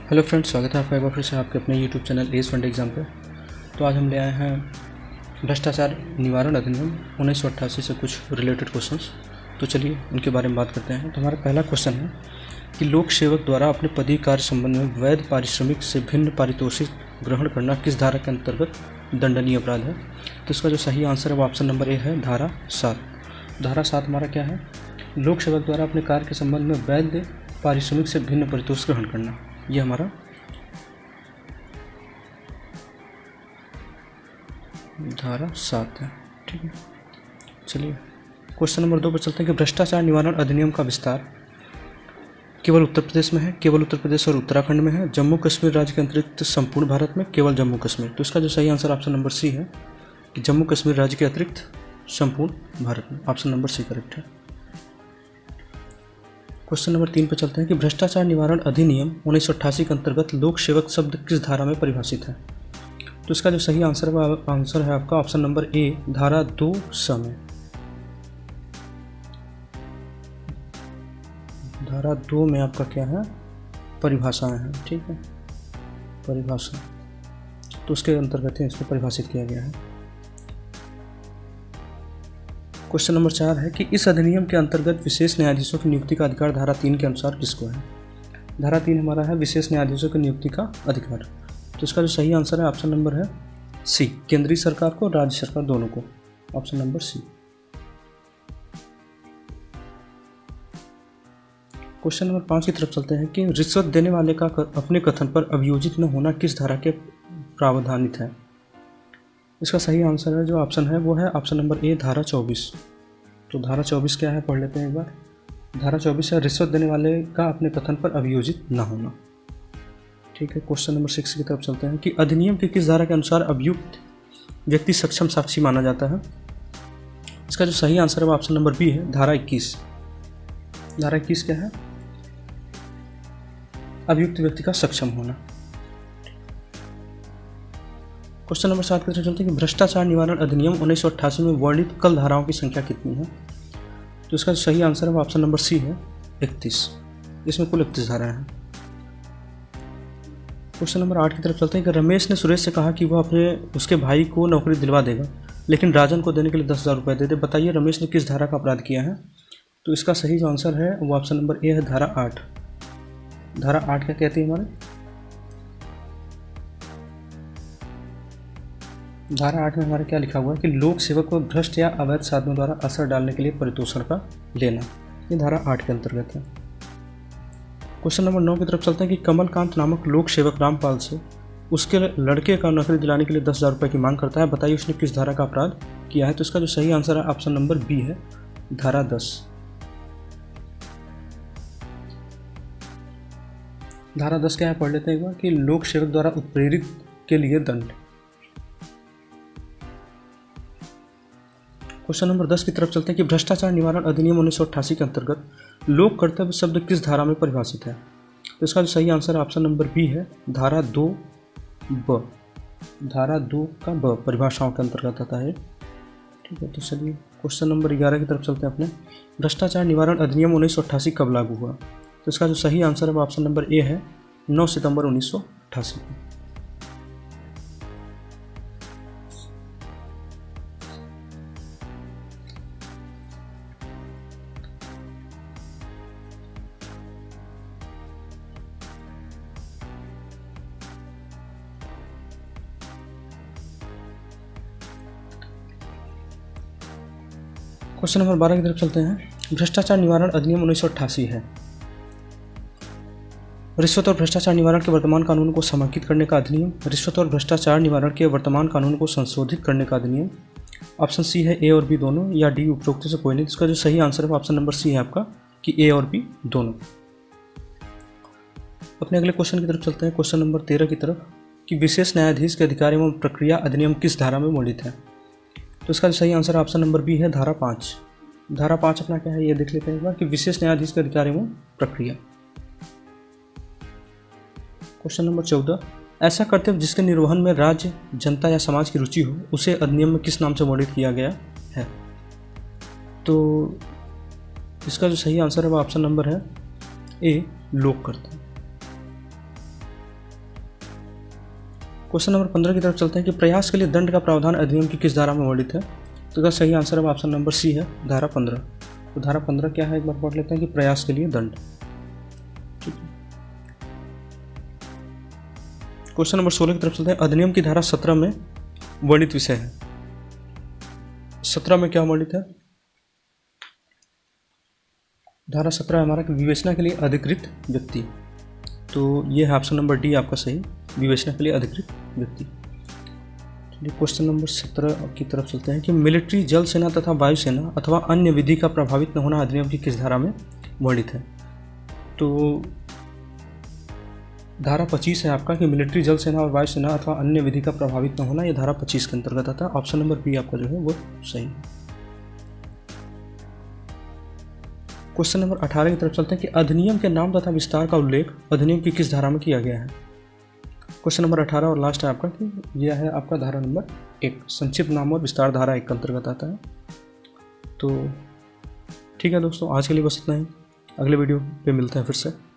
Hello friends, स्वागत है आपका एक बार फिर से आपके अपने YouTube channel S fund exam पे। तो आज हम ले आए हैं भ्रष्टाचार निवारण अधिनियम 1988 से कुछ रिलेटेड क्वेश्चंस। तो चलिए उनके बारे में बात करते हैं। तो हमारा पहला क्वेश्चन है कि लोक सेवक द्वारा अपने पदीय कार्य संबंध में वैध पारिश्रमिक से भिन्न पारितोषिक ग्रहण करना किस धारा के अंतर्गत दंडनीय अपराध है। तो इसका जो सही आंसर है वो ऑप्शन नंबर ए है, धारा 7। धारा 7 हमारा क्या है? लोक सेवक द्वारा अपने कार्य के संबंध में वैध पारिश्रमिक से भिन्न पारितोषिक ग्रहण करना, ये हमारा धारा 7 है। ठीक है, चलिए क्वेश्चन नंबर 2 पर चलते हैं कि भ्रष्टाचार निवारण अधिनियम का विस्तार केवल उत्तर प्रदेश में है, केवल उत्तर प्रदेश और उत्तराखंड में है, जम्मू कश्मीर राज्य के अतिरिक्त संपूर्ण भारत में, केवल जम्मू कश्मीर। तो इसका जो सही आंसर ऑप्शन नंबर सी है कि जम्मू कश्मीर राज्य के अतिरिक्त संपूर्ण भारत में। ऑप्शन नंबर सी करेक्ट है। क्वेश्चन नंबर 3 पर चलते हैं कि भ्रष्टाचार निवारण अधिनियम 1988 के अंतर्गत लोक सेवक शब्द किस धारा में परिभाषित है। तो इसका जो सही आंसर है आपका ऑप्शन नंबर ए, धारा 2 स में। धारा 2 में आपका क्या है? परिभाषाएं हैं। ठीक है, परिभाषा, तो उसके अंतर्गत इसको परिभाषित किया गया है। क्वेश्चन नंबर 4 है कि इस अधिनियम के अंतर्गत विशेष न्यायाधीशों की नियुक्ति का अधिकार धारा 3 के अनुसार किसको है। धारा 3 हमारा है विशेष न्यायाधीशों की नियुक्ति का अधिकार। तो इसका जो सही आंसर है ऑप्शन नंबर है सी, केंद्रीय सरकार को, राज्य सरकार दोनों को। Option number C. Question number 5 की तरफ चलते हैं कि रिश्वत देने वाले का अपने कथन पर अभियोजित न होना किस धारा के प्रावधानित है। इसका सही आंसर है जो ऑप्शन है वो है ऑप्शन नंबर ए, धारा 24। तो धारा 24 क्या है, पढ़ लेते हैं एक बार। धारा 24 है रिश्वत देने वाले का अपने कथन पर अभियोजित न होना। ठीक है, क्वेश्चन नंबर 6 की तरफ चलते हैं कि अधिनियम की किस धारा के अनुसार अभियुक्त व्यक्ति सक्षम साक्षी माना जाता है। इसका जो सही आंसर है वो ऑप्शन नंबर बी है, धारा 21। धारा 21 क्या है? अभियुक्त व्यक्ति का सक्षम होना। क्वेश्चन नंबर 7 की तरफ चलते हैं कि भ्रष्टाचार निवारण अधिनियम 1988 में वर्णित कल धाराओं की संख्या कितनी है। तो इसका सही आंसर है ऑप्शन नंबर सी है, 31। इसमें कुल 31 धाराएं हैं। क्वेश्चन नंबर 8 की तरफ चलते हैं कि रमेश ने सुरेश से कहा कि वह उसके भाई को नौकरी दिलवा देगा, लेकिन राजन को देने के लिए 10,000 रुपये दे दे। बताइए रमेश ने किस धारा का अपराध किया है। तो इसका सही जो आंसर है वो ऑप्शन नंबर ए है, धारा 8। धारा 8 क्या कहती है हमारे? धारा 8 में हमारे क्या लिखा हुआ है कि लोक सेवक को भ्रष्ट या अवैध साधनों द्वारा असर डालने के लिए परितोषण का लेना, ये धारा 8 के अंतर्गत है। क्वेश्चन नंबर 9 की तरफ चलते हैं कि कमलकांत नामक लोक सेवक रामपाल से उसके लड़के का नौकरी दिलाने के लिए 10,000 रुपये की मांग करता है। बताइए उसने किस धारा का अपराध किया है। तो इसका जो सही आंसर है ऑप्शन नंबर बी है, धारा 10। धारा 10 क्या है, पढ़ लेते हैं एक बार कि लोक सेवक द्वारा उत्प्रेरित के लिए दंड। क्वेश्चन नंबर 10 की तरफ चलते हैं कि भ्रष्टाचार निवारण अधिनियम 1988 के अंतर्गत लोक कर्तव्य शब्द किस धारा में परिभाषित है। तो इसका जो सही आंसर है ऑप्शन नंबर बी है, धारा 2 धारा 2 का ब परिभाषाओं के अंतर्गत आता है। ठीक है, तो चलिए क्वेश्चन नंबर 11 की तरफ चलते हैं अपने। भ्रष्टाचार निवारण अधिनियम 1988 कब लागू हुआ। तो इसका जो सही आंसर है वो ऑप्शन नंबर ए है, 9 सितंबर 1988 को। क्वेश्चन नंबर 12 की तरफ चलते हैं। भ्रष्टाचार निवारण अधिनियम 1988 है रिश्वत और भ्रष्टाचार निवारण के वर्तमान कानून को समेकित करने का अधिनियम, रिश्वत और भ्रष्टाचार निवारण के वर्तमान कानून को संशोधित करने का अधिनियम। ऑप्शन सी है ए और बी दोनों, या डी उपरोक्त से कोई नहीं। इसका जो सही आंसर है ऑप्शन नंबर सी है आपका कि ए और बी दोनों। अपने अगले क्वेश्चन की तरफ चलते हैं, क्वेश्चन नंबर 13 की तरफ कि विशेष न्यायाधीश के अधिकार एवं प्रक्रिया अधिनियम किस धारा में वर्णित है। तो इसका सही आंसर ऑप्शन नंबर बी है, धारा 5। धारा 5 अपना क्या है ये देख लेते हैं एक बार कि विशेष न्यायाधीश के अधिकार एवं प्रक्रिया। क्वेश्चन नंबर 14, ऐसा कर्तव्य जिसके निर्वहन में राज्य, जनता या समाज की रुचि हो उसे अधिनियम में किस नाम से वर्णित किया गया है। तो इसका जो सही आंसर है वो ऑप्शन नंबर है ए, लोक कर्तव्य। क्वेश्चन नंबर 15 की तरफ चलते हैं कि प्रयास के लिए दंड का प्रावधान अधिनियम की किस धारा में वर्णित है। तो इसका सही आंसर अब ऑप्शन नंबर सी है, धारा 15। तो धारा 15 क्या है, एक बार पढ़ लेते हैं कि प्रयास के लिए दंड। ठीक है। क्वेश्चन नंबर 16 की तरफ चलते हैं। अधिनियम की धारा 17 में वर्णित विषय है। 17 में क्या वर्णित है, धारा 17 हमारा विवेचना के लिए अधिकृत व्यक्ति। तो ये है ऑप्शन नंबर डी आपका सही, विवेचना के लिए अधिकृत व्यक्ति। चलिए क्वेश्चन नंबर 17 की तरफ चलते हैं कि मिलिट्री, जल सेना तथा वायुसेना अथवा अन्य विधि का प्रभावित न होना अधिनियम की किस धारा में वर्णित है। तो धारा 25 है आपका कि मिलिट्री, जल सेना और वायुसेना अथवा अन्य विधि का प्रभावित न होना, ये धारा 25 के अंतर्गत आता है। ऑप्शन नंबर बी आपका जो है वो सही है। क्वेश्चन नंबर 18 की तरफ चलते हैं कि अधिनियम के नाम तथा विस्तार का उल्लेख अधिनियम की किस धारा में किया गया है। क्वेश्चन नंबर 18 और लास्ट है आपका कि यह है आपका धारा नंबर 1, संक्षिप्त नाम और विस्तार धारा 1 के अंतर्गत आता है। तो ठीक है दोस्तों, आज के लिए बस इतना ही। अगले वीडियो पे मिलते हैं फिर से।